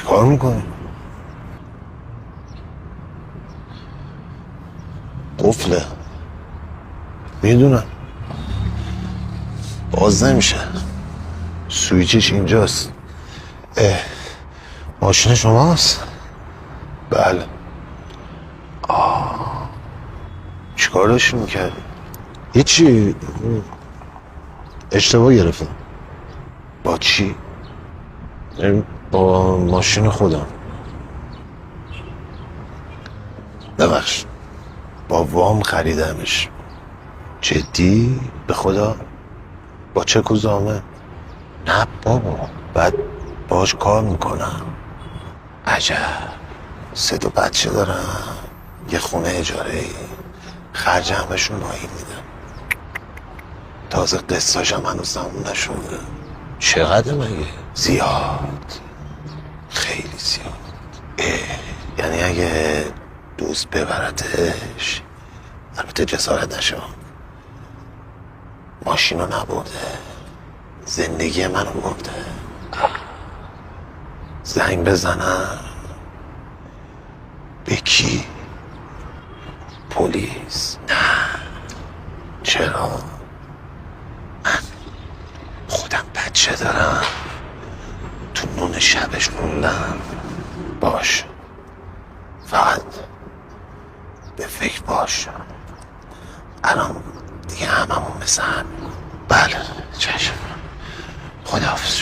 چیکار میکنی؟ قفله. میدونم باز نمیشه. سویچش اینجاست. ماشین شماست؟ بله. چیکار داشتی میکردی؟ هیچی، اشتباه گرفتم. با چی؟ با ماشین خودم. ببخش، با وام خریدمش. جدی؟ به خدا؟ با چک و زامن؟ نه بابا، بعد باش کار میکنم. عجب. 3 بچه دارم، یه خونه اجاره ای، خرج همشون با این میدم. تازه قسطاشم هنوز تموم نشده. چقدر مگه؟ زیاد، خیلی زیاد. یعنی اگه دوست ببرتش، البته جسارت نشه، ماشینو نبرده، زندگی منو برده. زنگ بزنم به کی؟ پلیس؟ نه. چرا؟ من خودم بچه دارم، تو نون شبش موندم. باش، فقط به فکر باش. الان دیگه هممون مثل هم. بله چشم. خداحافظ.